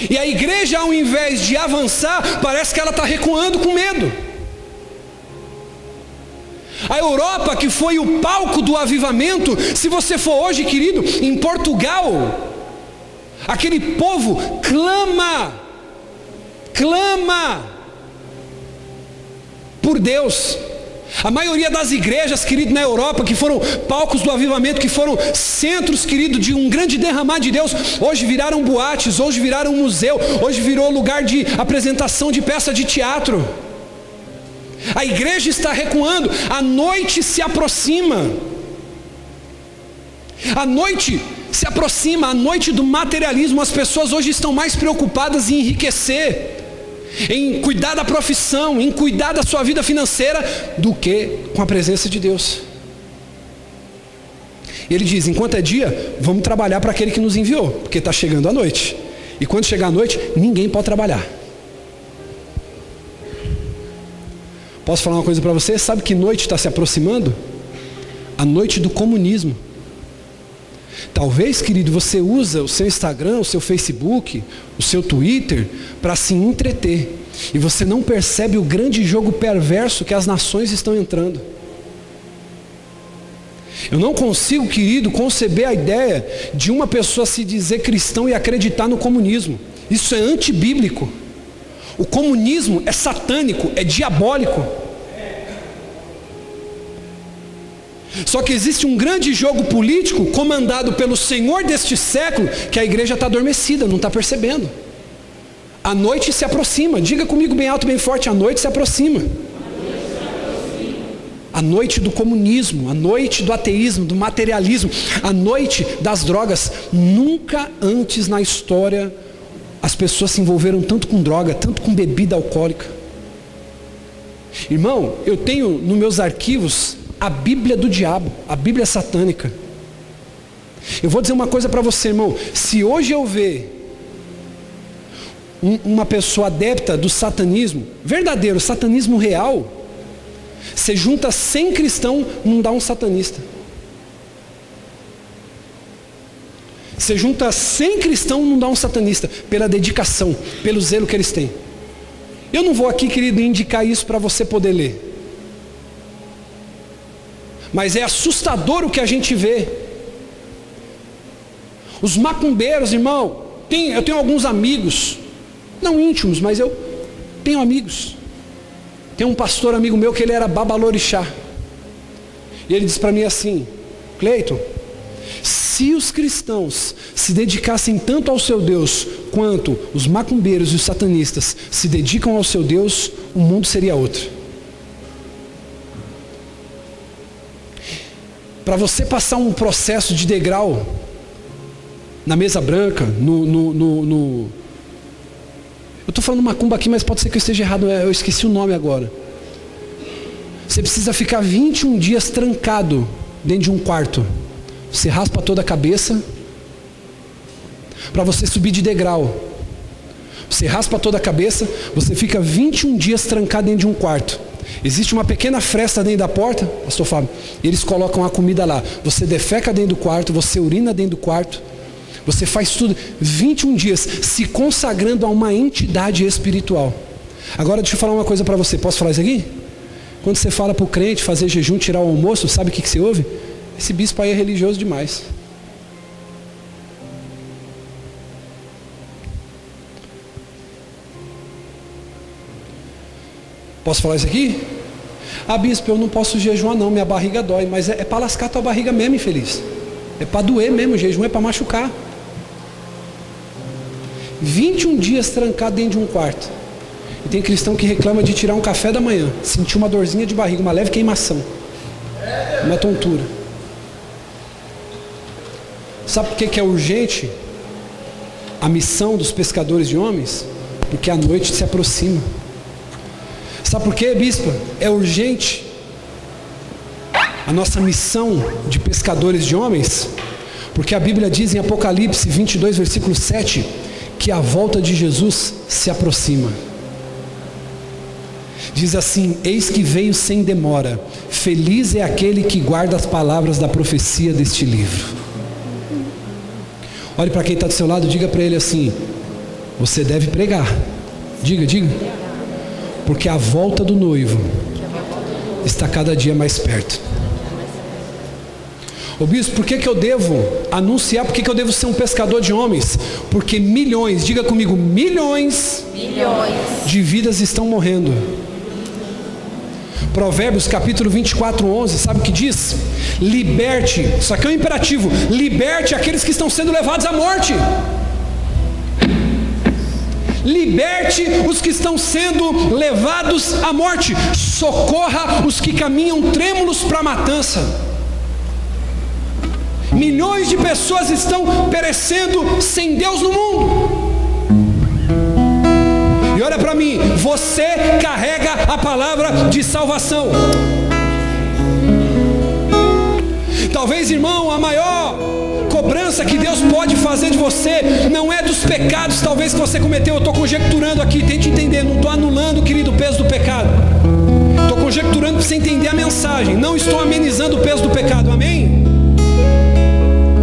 E a igreja, ao invés de avançar, parece que ela está recuando com medo. A Europa, que foi o palco do avivamento, se você for hoje, querido, em Portugal, aquele povo clama por Deus. A maioria das igrejas, querido, na Europa, que foram palcos do avivamento, que foram centros, querido, de um grande derramar de Deus, hoje viraram boates, hoje viraram museu, hoje virou lugar de apresentação de peça de teatro. A igreja está recuando, a noite se aproxima. A noite se aproxima, a noite do materialismo. As pessoas hoje estão mais preocupadas em enriquecer, em cuidar da profissão, em cuidar da sua vida financeira, do que com a presença de Deus. E ele diz, enquanto é dia, vamos trabalhar para aquele que nos enviou, porque está chegando a noite. E quando chegar a noite, ninguém pode trabalhar. Posso falar uma coisa para você? Sabe que noite está se aproximando? A noite do comunismo. Talvez, querido, você usa o seu Instagram, o seu Facebook, o seu Twitter para se entreter. E você não percebe o grande jogo perverso que as nações estão entrando. Eu não consigo, querido, conceber a ideia de uma pessoa se dizer cristão e acreditar no comunismo. Isso é antibíblico. O comunismo é satânico, é diabólico. Só que existe um grande jogo político comandado pelo Senhor deste século que a igreja está adormecida, não está percebendo. A noite se aproxima. Diga comigo bem alto, bem forte, a noite se aproxima. A noite do comunismo, a noite do ateísmo, do materialismo, a noite das drogas. Nunca antes na história as pessoas se envolveram tanto com droga, tanto com bebida alcoólica. Irmão, eu tenho nos meus arquivos a Bíblia do diabo, a Bíblia satânica. Eu vou dizer uma coisa para você, irmão. Se hoje eu ver uma pessoa adepta do satanismo, verdadeiro, satanismo real, você junta 100 cristãos, não dá um satanista. Você junta 100 cristãos, não dá um satanista, pela dedicação, pelo zelo que eles têm. Eu não vou aqui, querido, indicar isso para você poder ler. Mas é assustador o que a gente vê. Os macumbeiros, irmão, eu tenho alguns amigos, não íntimos, mas eu tenho amigos. Tem um pastor amigo meu que ele era babalorixá. E ele disse para mim assim: Cleiton, se os cristãos se dedicassem tanto ao seu Deus quanto os macumbeiros e os satanistas se dedicam ao seu Deus, o mundo seria outro. Para você passar um processo de degrau na mesa branca, eu estou falando macumba aqui, mas pode ser que eu esteja errado, eu esqueci o nome agora. Você precisa ficar 21 dias trancado dentro de um quarto. Você raspa toda a cabeça para você subir de degrau. Você raspa toda a cabeça, você fica 21 dias trancado dentro de um quarto. Existe uma pequena fresta dentro da porta, pastor Fábio, eles colocam a comida lá. Você defeca dentro do quarto, você urina dentro do quarto. Você faz tudo, 21 dias, se consagrando a uma entidade espiritual. Agora deixa eu falar uma coisa para você, posso falar isso aqui? Quando você fala para o crente fazer jejum, tirar o almoço, sabe o que você ouve? Esse bispo aí é religioso demais. Posso falar isso aqui? Ah, bispo, eu não posso jejuar não, minha barriga dói. Mas é para lascar tua barriga mesmo, infeliz. É para doer mesmo, o jejum é para machucar. 21 dias trancado dentro de um quarto. E tem cristão que reclama de tirar um café da manhã, sentir uma dorzinha de barriga, uma leve queimação, uma tontura. Sabe por que é urgente a missão dos pescadores de homens? Porque a noite se aproxima. Sabe por quê, bispa? É urgente a nossa missão de pescadores de homens, porque a Bíblia diz em Apocalipse 22, versículo 7, que a volta de Jesus se aproxima. Diz assim: eis que veio sem demora, feliz é aquele que guarda as palavras da profecia deste livro. Olhe para quem está do seu lado, diga para ele assim: você deve pregar. Diga. Porque a volta do noivo está cada dia mais perto. Ô bispo, por que eu devo anunciar? Por que eu devo ser um pescador de homens? Porque milhões, diga comigo, milhões de vidas estão morrendo. Provérbios capítulo 24, 11, sabe o que diz? Liberte, isso aqui é um imperativo, liberte aqueles que estão sendo levados à morte. Liberte os que estão sendo levados à morte. Socorra os que caminham trêmulos para a matança. Milhões de pessoas estão perecendo sem Deus no mundo. E olha para mim, você carrega a palavra de salvação. Talvez, irmão, a maior cobrança que Deus pode fazer de você não é dos pecados talvez que você cometeu. Eu estou conjecturando aqui, tente entender, não estou anulando, querido, o peso do pecado. Estou conjecturando para você entender a mensagem. Não estou amenizando o peso do pecado, amém?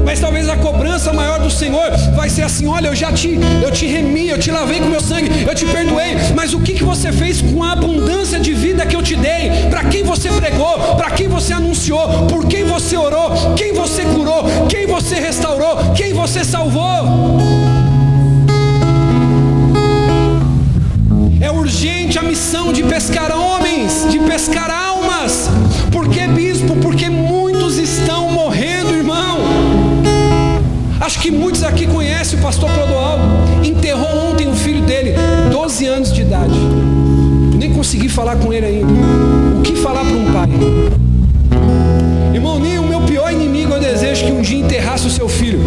Mas talvez a cobrança maior do Senhor vai ser assim: olha, eu te remi, eu te lavei com meu sangue, eu te perdoei, mas o que você fez com a abundância de vida que eu te dei? Para quem você pregou? Para quem você anunciou? Por quem você orou? Quem você curou? Quem você restaurou? Quem você salvou? É urgente a missão de pescar homens, de pescar almas. Por que, bispo? Porque muitos estão morrendo, irmão. Acho que muitos aqui conhecem o pastor Clodoaldo. Enterrou ontem o filho dele, 12 anos de idade. Nem consegui falar com ele ainda. O que falar para um pai? Irmão, nem o meu pior inimigo eu desejo que um dia enterrasse o seu filho.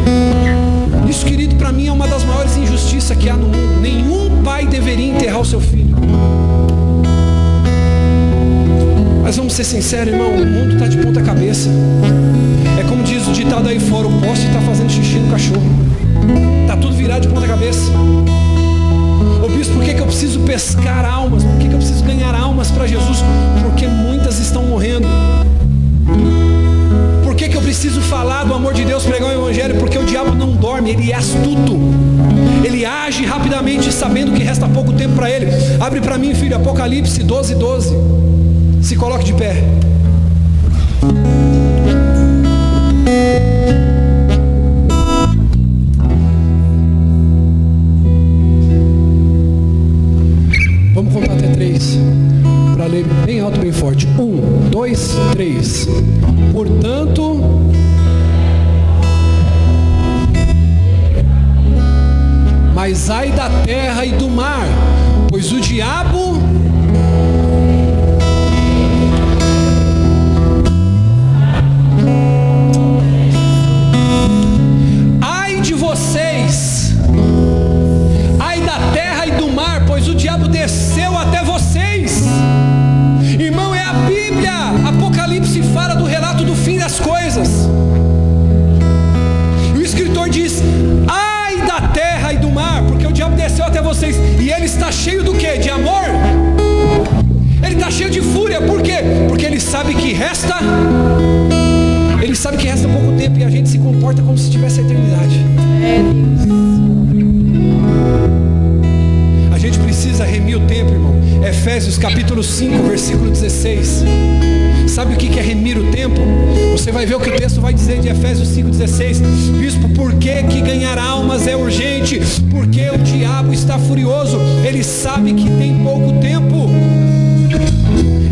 Isso, querido, para mim é uma das maiores injustiças que há no mundo. Nenhum pai deveria enterrar o seu filho. Mas vamos ser sinceros, irmão, o mundo está de ponta cabeça. É como diz o ditado aí fora: o poste está fazendo xixi no cachorro. Está tudo virado de ponta cabeça. Ô bispo, por que eu preciso pescar almas? Por que eu preciso ganhar almas para Jesus? Porque muitas estão morrendo. Por que eu preciso falar do amor de Deus, pregar o evangelho? Porque o diabo não dorme, ele é astuto. Ele age rapidamente, sabendo que resta pouco tempo para ele. Abre para mim, filho, Apocalipse 12:12. Se coloque de pé. Vamos contar até 3 para ler bem alto, bem forte. 1, 2, 3. Portanto, mas ai da terra e do mar, pois o diabo desceu até vocês. Irmão, é a Bíblia. Apocalipse fala do relato do fim das coisas. E o escritor diz: ai da terra e do mar, porque o diabo desceu até vocês. E ele está cheio do quê? De amor? Ele está cheio de fúria. Por quê? Porque ele sabe que resta pouco tempo, e a gente se comporta como se tivesse a eternidade. A gente precisa remir o tempo, irmão. Efésios capítulo 5, versículo 16. Sabe o que é remir o tempo? Você vai ver o que o texto vai dizer de Efésios 5,16. Bispo, por que ganhar almas é urgente? Porque o diabo está furioso. Ele sabe que tem pouco tempo.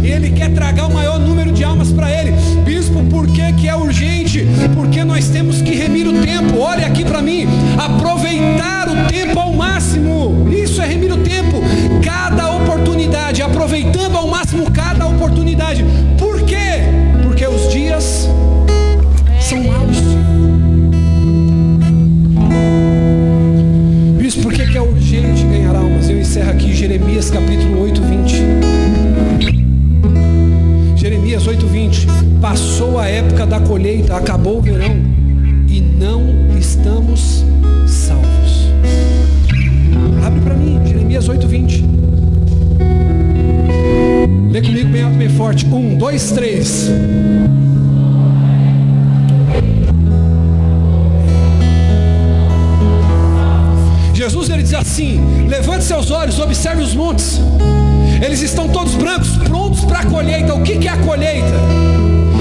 E ele quer tragar o maior número de almas para ele. Bispo, por que é urgente? Porque nós temos que remir o tempo. Olhe aqui para mim. Aproveitar o tempo ao máximo. Isso é remir o tempo. Cada oportunidade, aproveitando ao máximo cada oportunidade. Por quê? Porque os dias são maus. Bispo, por que é urgente ganhar almas? Eu encerro aqui Jeremias capítulo 8, 20. Jeremias 8:20. Passou a época da colheita, acabou o verão e não estamos salvos. Abre para mim, Jeremias 8:20. Lê comigo bem alto, bem forte. 1, 2, 3. Jesus, ele diz assim: levante seus olhos, observe os montes. Eles estão todos brancos, prontos para a colheita. O que é a colheita?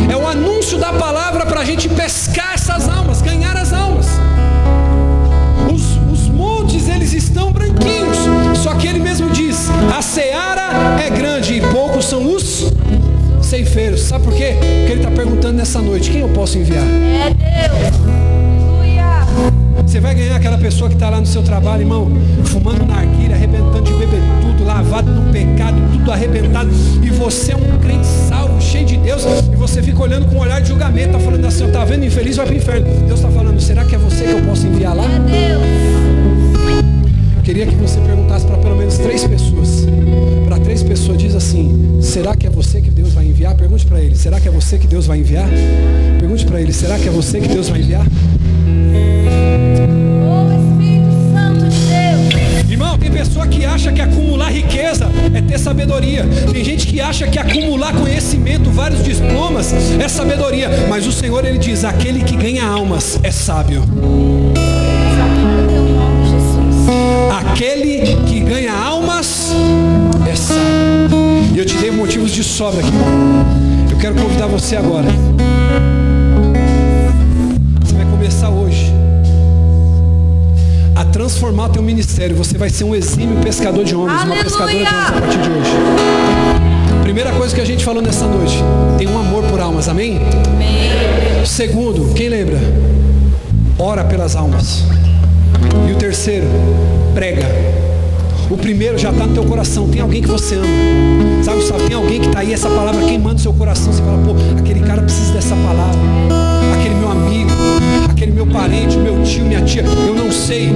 É o anúncio da palavra para a gente pescar essas almas, ganhar as almas. Os montes, eles estão branquinhos. Só que ele mesmo diz: a seara é grande e poucos são os ceifeiros. Sabe por quê? Porque ele está perguntando nessa noite: quem eu posso enviar? É Deus. Você vai ganhar aquela pessoa que está lá no seu trabalho, irmão, fumando narguilha, arrebentando de beber tudo, lavado no pecado, tudo arrebentado, e você é um crente salvo, cheio de Deus, e você fica olhando com um olhar de julgamento, está falando assim: está vendo, infeliz, vai para o inferno. Deus está falando: será que é você que eu posso enviar lá? Queria que você perguntasse para pelo menos 3 pessoas, para 3 3 pessoas, diz assim: será que é você que Deus vai enviar? Pergunte para ele: será que é você que Deus vai enviar? Pergunte para ele: será que é você que Deus vai enviar? Irmão, tem pessoa que acha que acumular riqueza é ter sabedoria. Tem gente que acha que acumular conhecimento, vários diplomas, é sabedoria. Mas o Senhor, Ele diz: aquele que ganha almas é sábio. Aquele que ganha almas é sábio. E eu te dei motivos de sobra aqui. Eu quero convidar você agora. Você vai começar hoje a transformar teu ministério. Você vai ser um exímio pescador de homens, uma pescadora de homens a partir de hoje. Primeira coisa que a gente falou nessa noite: tem um amor por almas, amém? Amém. Segundo, quem lembra? Ora pelas almas. E o terceiro, prega. O primeiro já está no teu coração. Tem alguém que você ama, sabe? Tem alguém que está aí, essa palavra queimando no seu coração. Você fala: pô, aquele cara precisa dessa palavra. Aquele meu amigo, aquele meu parente, meu tio, minha tia, eu não sei.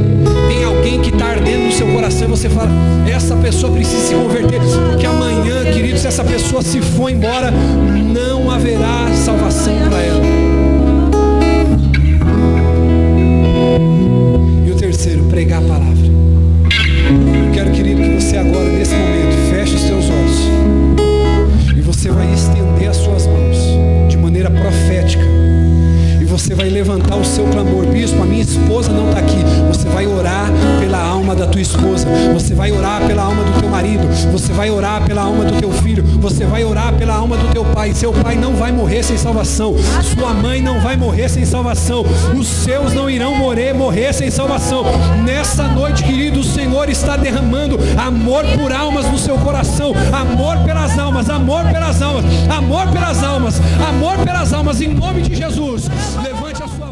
Tem alguém que está ardendo no seu coração e você fala: essa pessoa precisa se converter. Porque amanhã, querido, se essa pessoa se for embora, não haverá salvação para ela. E o terceiro, pregar a palavra. Eu quero, querido, que você agora, nesse momento, feche os seus olhos e você vai estender as suas mãos de maneira profética. Você vai levantar o seu clamor: bispo, a minha esposa não está aqui. Você vai orar pela alma da tua esposa. Você vai orar pela alma do teu marido. Você vai orar pela alma do teu filho. Você vai orar pela alma do teu pai. Seu pai não vai morrer sem salvação. Sua mãe não vai morrer sem salvação. Os seus não irão morrer sem salvação. Nessa noite, querido, o Senhor está derramando amor por almas no seu coração. Amor pelas almas, amor pelas almas, amor pelas almas, amor pelas almas, em nome de Jesus. Levante a sua